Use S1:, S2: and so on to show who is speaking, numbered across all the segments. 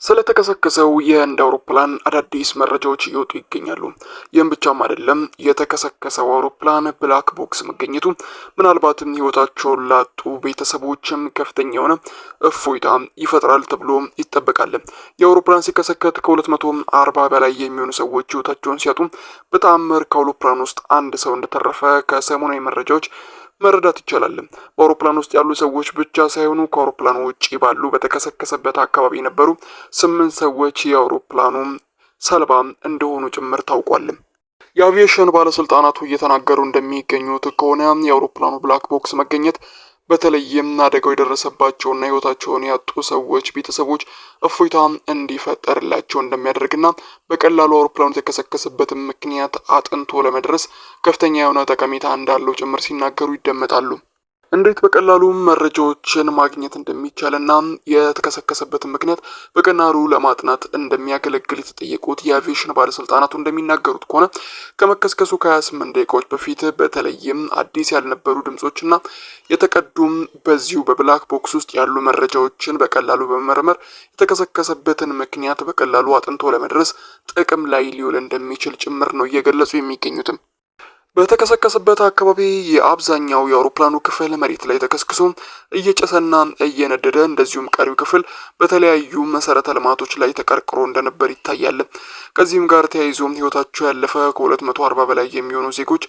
S1: ስለተከሰከሰው የህንድ አውሮፕላን አዳዲስ መረጃዎች እየወጡ ይገኛሉ። ይህም ብቻም አይደለም፣ የተከሰከሰው አውሮፕላን ብላክ ቦክስ መገኘቱ ምናልባትም ህይወታቸውን ላጡ ቤተሰቦችም ከፍተኛ የሆነ እፎይታ ይፈጥራል ተብሎ ይጠበቃል። የአውሮፕላን ሲከሰከት ከ240 በላይ የሚሆኑ ሰዎች ህይወታቸውን ሲያጡ በተአምር ከአውሮፕላን ውስጥ አንድ ሰው እንደተረፈ ከሰሞናዊ መረጃዎች መረዳት ይቻላል። በአውሮፕላን ውስጥ ያሉ ሰዎች ብቻ ሳይሆኑ ከአውሮፕላኑ ውጪ ባሉ በተከሰከሰበት አካባቢ የነበሩ 8 ሰዎች የአውሮፕላኑ ሰለባ እንደሆኑ ጭምር ታውቋል። የአቪዬሽን ባለስልጣናቱ እየተናገሩ እንደሚገኙት ከሆነ የአውሮፕላኑ ብላክ ቦክስ መገኘት በተለይም አደጋው የደረሰባቸውና ህይወታቸውን ያጡ ሰዎች ቤተሰቦች እፎይታ እንዲፈጠርላቸው እንደሚያደርግና በቀላሉ አውሮፕላኑ የተከሰከሰበትን ምክንያት አጥንቶ ለመድረስ ከፍተኛ የሆነ ጠቀሜታ እንዳለው ጭምር ሲናገሩ ይደመጣሉ። እንዴት በቀላሉ መረጃዎችን ማግኘት እንደሚቻልና የተከሰከሰበትን ምክንያት በቀላሉ ለማጥናት እንደሚያገለግል የተጠየቁት የአቪዬሽን ባለስልጣናቱ እንደሚናገሩት ከሆነ ከመከስከሱ ከ28 ደቂቃዎች በፊት በተለይም አዲስ ያልነበሩ ድምጾችና የተቀዱም በዚሁ በብላክ ቦክስ ውስጥ ያሉ መረጃዎችን በቀላሉ በመመርመር የተከሰከሰበትን ምክንያት በቀላሉ አጥንቶ ለመድረስ ጥቅም ላይ ሊውል እንደሚችል ጭምር ነው እየገለጹ የሚገኙትም። በተከሰከሰበት አካባቢ የአብዛኛው የአውሮፕላኑ ክፍል መሬት ላይ ተከስክሶ እየጨሰና እየነደደ እንደዚሁም ቀሪው ክፍል በተለያዩ መሰረተ ልማቶች ላይ ተቀርቅሮ እንደነበር ይታያል። ከዚህም ጋር ተያይዞ ህይወታቸው ያለፈ ከ240 በላይ የሚሆኑ ዜጎች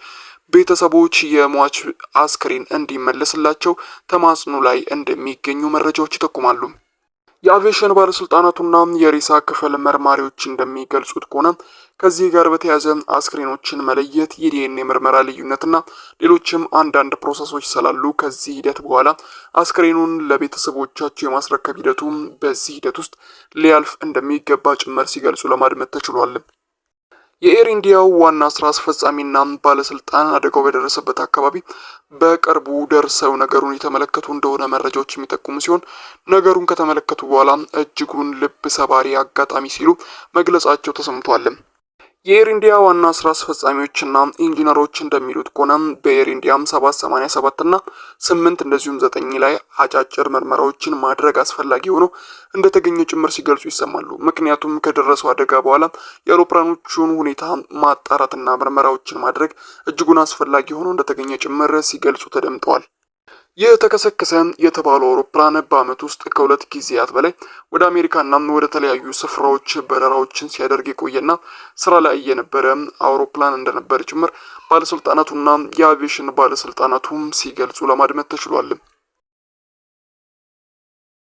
S1: ቤተሰቦች የሟች አስክሬን እንዲመለስላቸው ተማጽኖ ላይ እንደሚገኙ መረጃዎች ይጠቁማሉ። የአቪዬሽን ባለስልጣናቱና የሬሳ ክፍል መርማሪዎች እንደሚገልጹት ከሆነ ከዚህ ጋር በተያያዘ አስክሬኖችን መለየት፣ የዲኤንኤ ምርመራ ልዩነትና ሌሎችም አንዳንድ ፕሮሰሶች ስላሉ ከዚህ ሂደት በኋላ አስክሬኑን ለቤተሰቦቻቸው የማስረከብ ሂደቱ በዚህ ሂደት ውስጥ ሊያልፍ እንደሚገባ ጭምር ሲገልጹ ለማድመጥ ተችሏል። የኤር ኢንዲያው ዋና ስራ አስፈጻሚና ባለስልጣን አደጋው በደረሰበት አካባቢ በቅርቡ ደርሰው ነገሩን የተመለከቱ እንደሆነ መረጃዎች የሚጠቁሙ ሲሆን ነገሩን ከተመለከቱ በኋላ እጅጉን ልብ ሰባሪ አጋጣሚ ሲሉ መግለጻቸው ተሰምቷል። የኤር ኢንዲያ ዋና ስራ አስፈጻሚዎችና ኢንጂነሮች እንደሚሉት ከሆነ በኤር ኢንዲያም 787 እና 8 እንደዚሁም 9 ላይ አጫጭር ምርመራዎችን ማድረግ አስፈላጊ ሆኖ እንደተገኘ ጭምር ሲገልጹ ይሰማሉ። ምክንያቱም ከደረሰው አደጋ በኋላ የአውሮፕላኖቹን ሁኔታ ማጣራትና ምርመራዎችን ማድረግ እጅጉን አስፈላጊ ሆኖ እንደተገኘ ጭምር ሲገልጹ ተደምጠዋል። ይህ ተከሰከሰ የተባለው አውሮፕላን በአመት ውስጥ ከ2 ጊዜያት በላይ ወደ አሜሪካና ወደ ተለያዩ ስፍራዎች በረራዎችን ሲያደርግ የቆየና ስራ ላይ የነበረ አውሮፕላን እንደነበር ጭምር ባለስልጣናቱና የአቪዬሽን ባለስልጣናቱም ሲገልጹ ለማድመጥ ተችሏል።